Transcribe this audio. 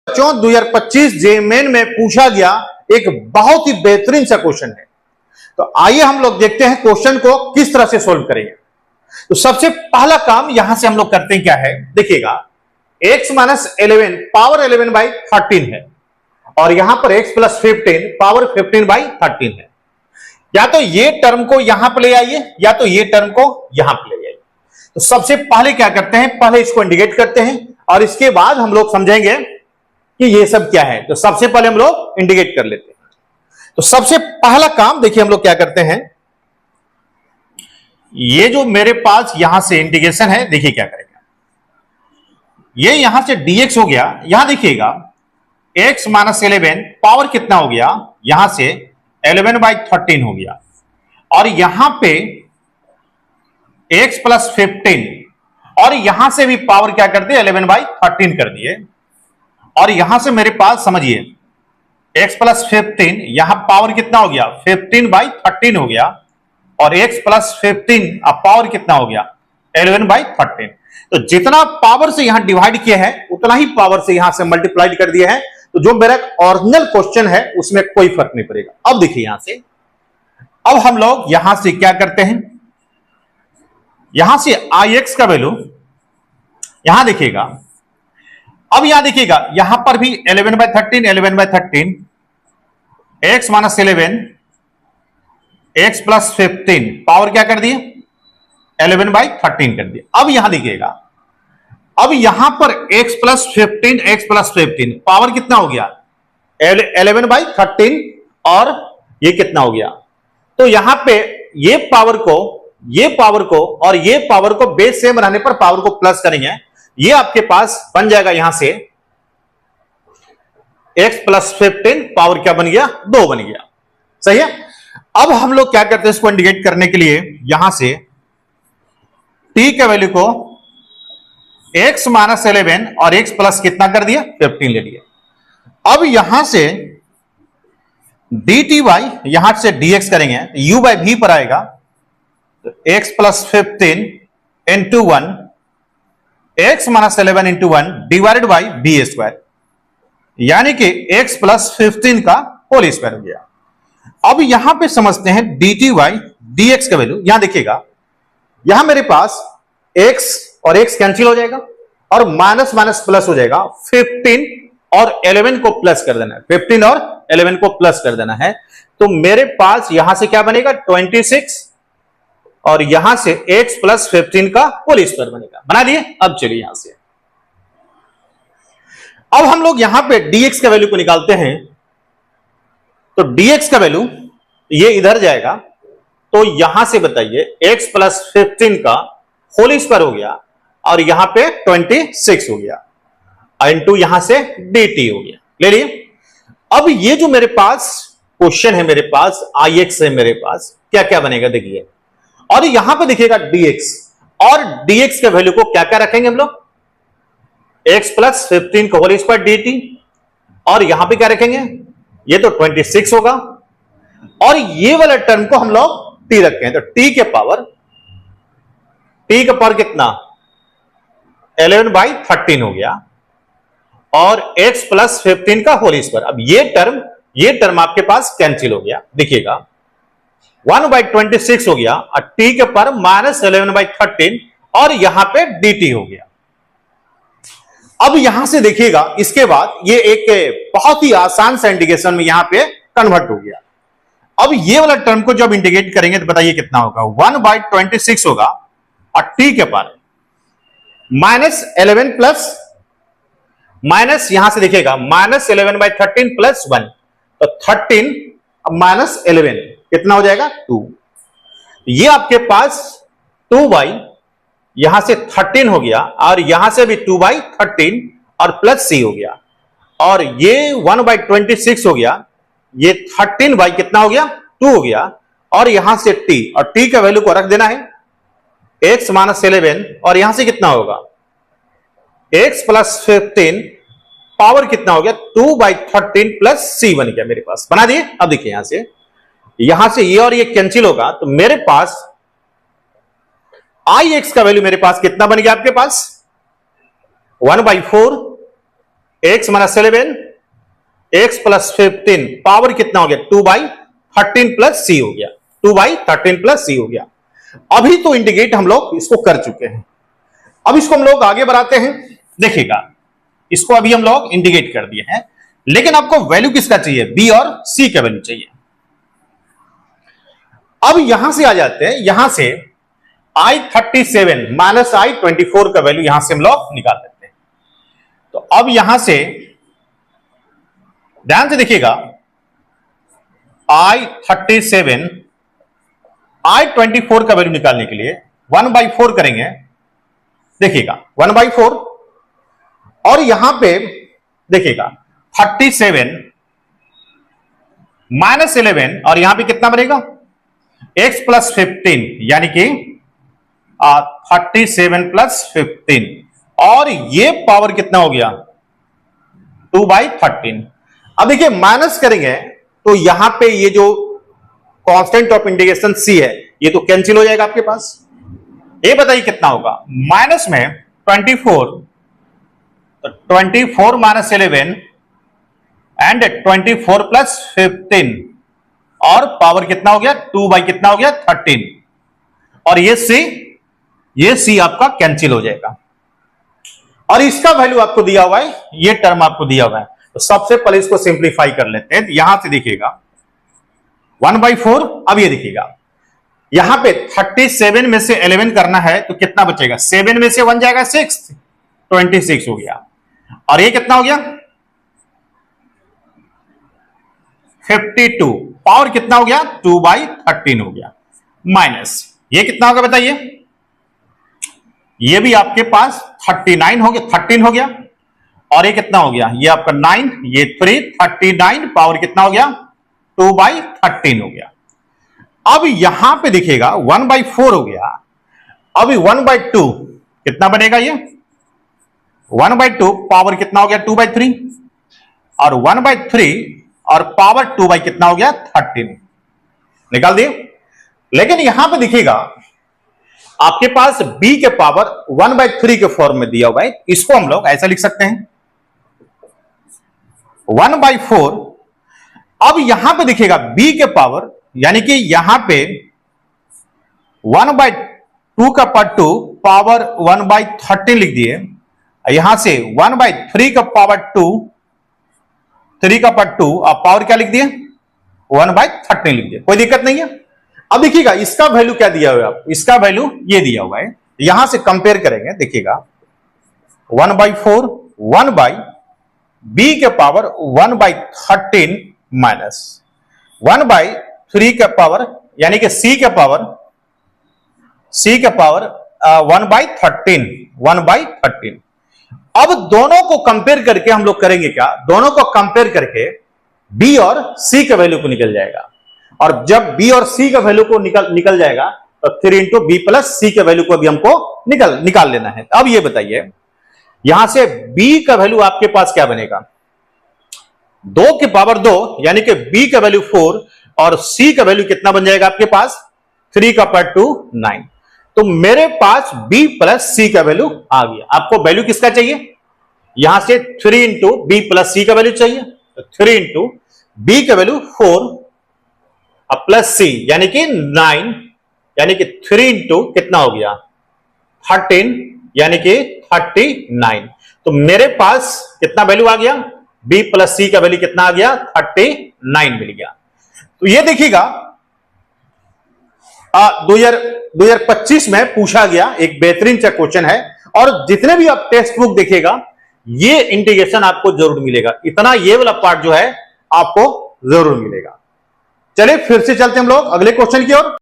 बच्चों 2025 जेईई में पूछा गया एक बहुत ही बेहतरीन सा क्वेश्चन है। तो आइए हम लोग देखते हैं क्वेश्चन को किस तरह से सोल्व करेंगे। तो सबसे पहला काम यहां से हम लोग करते हैं क्या है, देखिएगा x माइनस 11 पावर 11 बाई 13 है और यहां पर x प्लस 15 पावर 15 बाई 13 है। या तो ये टर्म को यहां पर ले आइए या तो ये टर्म को यहां पर ले आइए। तो सबसे पहले क्या करते हैं, पहले इसको इंडिकेट करते हैं और इसके बाद हम लोग समझेंगे कि ये सब क्या है। तो सबसे पहले हम लोग इंडिकेट कर लेते हैं। तो सबसे पहला काम देखिए हम लोग क्या करते हैं, ये जो मेरे पास यहां से इंटीग्रेशन है, देखिए क्या करेंगे, ये यहां से dx हो गया। यहां देखिएगा x माइनस 11 पावर कितना हो गया, यहां से 11 बाई 13 हो गया और यहां पे x प्लस 15 और यहां से भी पावर क्या कर दिए 11 बाई 13 कर दिए और यहां से मेरे पास समझिए x प्लस 15 यहां पावर कितना हो गया 15 बाई 13 हो गया और x प्लस 15 अब पावर कितना हो गया 11 बाई 13। तो जितना पावर से यहां डिवाइड किया है उतना ही पावर से यहां से मल्टीप्लाइड कर दिया है। तो जो मेरा ओरिजिनल क्वेश्चन है उसमें कोई फर्क नहीं पड़ेगा। अब देखिए यहां से, अब हम लोग यहां से क्या करते हैं, यहां से ix का वैल्यू यहां देखिएगा, अब यहां देखिएगा यहां पर भी 11 by 13 x minus 11 x plus 15 power क्या कर दिए 11 बाई 13 कर दिए। अब यहां देखिएगा, अब यहां पर x प्लस 15 पावर कितना हो गया 11 बाई 13 और ये कितना हो गया। तो यहां पे ये पावर को और ये पावर को बेस सेम रहने पर पावर को प्लस करेंगे, ये आपके पास बन जाएगा यहां से x प्लस 15 पावर क्या बन गया 2 बन गया। सही है। अब हम लोग क्या करते हैं, इसको इंडिकेट करने के लिए यहां से t के वैल्यू को x माइनस 11 और x प्लस कितना कर दिया 15 ले लिया। अब यहां से dt बाई यहां से dx करेंगे u बाई v पर आएगा, तो x plus 15 into 1 x minus 11 into 1 divided by B square, यानी कि x प्लस 15 का होल स्क्वायर हो गया। अब यहां पे समझते हैं dt बाई dx का वैल्यू, यहां देखिएगा यहां मेरे पास x और x कैंसिल हो जाएगा और माइनस माइनस प्लस हो जाएगा, 15 और 11 को प्लस कर देना है, 15 और 11 को प्लस कर देना है। तो मेरे पास यहां से क्या बनेगा 26 और यहां से x प्लस 15 का होल स्क्वायर बनेगा। बना दिए। अब चलिए यहां से, अब हम लोग यहां पे dx का वैल्यू को निकालते हैं। तो dx का वैल्यू ये इधर जाएगा, तो यहां से बताइए x प्लस 15 का होल स्क्वायर हो गया और यहां पे 26 हो गया इंटू यहां से dt हो गया, ले लिए। अब ये जो मेरे पास क्वेश्चन है, मेरे पास ix है, मेरे पास क्या क्या बनेगा देखिए, और यहां पे देखिएगा dx और dx के वैल्यू को क्या क्या रखेंगे हम लोग, x प्लस 15 का होल स्क्वायर dt और यहां पे क्या रखेंगे, ये तो 26 होगा और ये वाला टर्म को हम लोग t रखे हैं। तो t का पावर कितना 11 बाई 13 हो गया और x प्लस 15 का होल स्क्वायर। अब ये टर्म आपके पास कैंसिल हो गया, देखिएगा 1 बाई 26 हो गया और t के पावर माइनस 11 बाई 13 और यहां पे dt हो गया। अब यहां से देखिएगा इसके बाद ये एक बहुत ही आसान सा इंटीग्रेशन में यहां पे कन्वर्ट हो गया। अब ये वाला टर्म को जब इंटीग्रेट करेंगे तो बताइए कितना होगा, 1 बाई 26 होगा और t के पावर माइनस 11 प्लस माइनस यहां से देखिएगा माइनस 11 बाई 13 प्लस 1, तो 13 माइनस 11 कितना हो जाएगा 2। ये आपके पास 2 बाई यहां से 13 हो गया और यहां से भी 2 बाई 13 और प्लस c हो गया और ये 1 बाई 26 हो गया, ये 13 बाई कितना हो गया 2 हो गया और यहां से t और t का वैल्यू को रख देना है x माइनस 11 और यहां से कितना होगा x प्लस 15 पावर कितना हो गया 2 बाई 13 प्लस c बन गया मेरे पास। बना दिए। अब देखिए यहां से ये और ये कैंसिल होगा, तो मेरे पास ix का वैल्यू मेरे पास कितना बन गया आपके पास 1 by 4 x minus 11 x plus 15 power कितना हो गया 2/13 प्लस c हो गया, 2/13 प्लस c हो गया। अभी तो इंटीग्रेट हम लोग इसको कर चुके हैं, अब इसको हम लोग आगे बढ़ाते हैं। देखिएगा इसको अभी हम लोग इंटीग्रेट कर दिए हैं, लेकिन आपको वैल्यू किसका चाहिए, b और c का वैल्यू चाहिए। अब यहां से आ जाते हैं, यहां से I37 माइनस I24 का वैल्यू यहां से हम लोग निकाल देते हैं। तो अब यहां से ध्यान से देखिएगा, I37 I24 का वैल्यू निकालने के लिए 1/4 करेंगे। देखिएगा 1/4 और यहां पे देखिएगा 37 माइनस 11 और यहां पे कितना बनेगा x प्लस 15 यानी कि 37 प्लस 15 और ये पावर कितना हो गया 2/13। अब देखिए माइनस करेंगे तो यहां पे ये जो कांस्टेंट ऑफ इंटीग्रेशन c है ये तो कैंसिल हो जाएगा आपके पास। ये बताइए कितना होगा, माइनस में 24 तो 24 माइनस 11 एंड 24 प्लस 15 और पावर कितना हो गया 2 कितना हो गया 13 और ये c आपका कैंसिल हो जाएगा और इसका वैल्यू आपको दिया हुआ है, ये टर्म आपको दिया हुआ है। तो सबसे पहले इसको सिंप्लीफाई कर लेते हैं। यहां से देखिएगा 1/4। अब ये देखिएगा यहां पे 37 में से 11 करना है तो कितना बचेगा, 7 में से 1 जाएगा 6, 26 हो गया और ये कितना हो गया 52, पावर कितना हो गया 2/13 हो गया, माइनस ये कितना होगा बताइए, ये भी आपके पास 39 हो गया, 13 हो गया और ये कितना हो गया, ये आपका 9, ये 3, 39 पावर कितना हो गया 2/13 हो गया। अब यहां पे देखिएगा 1/4 हो गया, अभी 1/2 कितना बनेगा, ये 1/2 पावर कितना हो गया 2/3 और 1/3 और पावर 2 कितना हो गया 13, निकाल दिए। लेकिन यहां पे देखिएगा आपके पास b के पावर 1/3 के फॉर्म में दिया हुआ है, इसको हम लोग ऐसा लिख सकते हैं 1/4। अब यहां पे देखिएगा b के पावर यानी कि यहां पे 1/2 का पावर 2 पावर 1/13 लिख दिए, यहां से 1/3 का पावर 2 3 का पावर 2 और पावर क्या लिख दिए 1/13 लिख दिए, कोई दिक्कत नहीं है। अब देखिएगा इसका वैल्यू क्या दिया हुआ है, आप इसका वैल्यू ये दिया हुआ है, यहां से कंपेयर करेंगे देखिएगा 1/4 1/b के पावर 1/13 माइनस 1/3 के पावर यानी कि c के पावर 1/13। अब दोनों को कंपेयर करके हम लोग करेंगे क्या, दोनों को कंपेयर करके b और c के वैल्यू को निकल जाएगा और जब b और c का वैल्यू को निकल जाएगा तो 3 इंटू बी प्लस c के वैल्यू को भी हमको निकाल लेना है। अब ये बताइए यहां से b का वैल्यू आपके पास क्या बनेगा, 2 के पावर 2 यानी कि b का वैल्यू 4 और c का वैल्यू कितना बन जाएगा आपके पास 3 का पावर 2 9। तो मेरे पास b प्लस c का वैल्यू आ गया। आपको वैल्यू किसका चाहिए, यहां से 3 इंटू बी प्लस c का वैल्यू चाहिए, तो 3 इंटू बी का वैल्यू 4 प्लस c यानी कि 9 यानी कि 3 इंटू कितना हो गया 13 यानी कि 39। तो मेरे पास कितना वैल्यू आ गया, b प्लस c का वैल्यू कितना आ गया 39 मिल गया। तो ये देखिएगा 2025 में पूछा गया एक बेहतरीन सा क्वेश्चन है और जितने भी आप टेक्स्ट बुक देखिएगा ये इंटीग्रेशन आपको जरूर मिलेगा, इतना ये वाला पार्ट जो है आपको जरूर मिलेगा। चलिए फिर से चलते हम लोग अगले क्वेश्चन की ओर।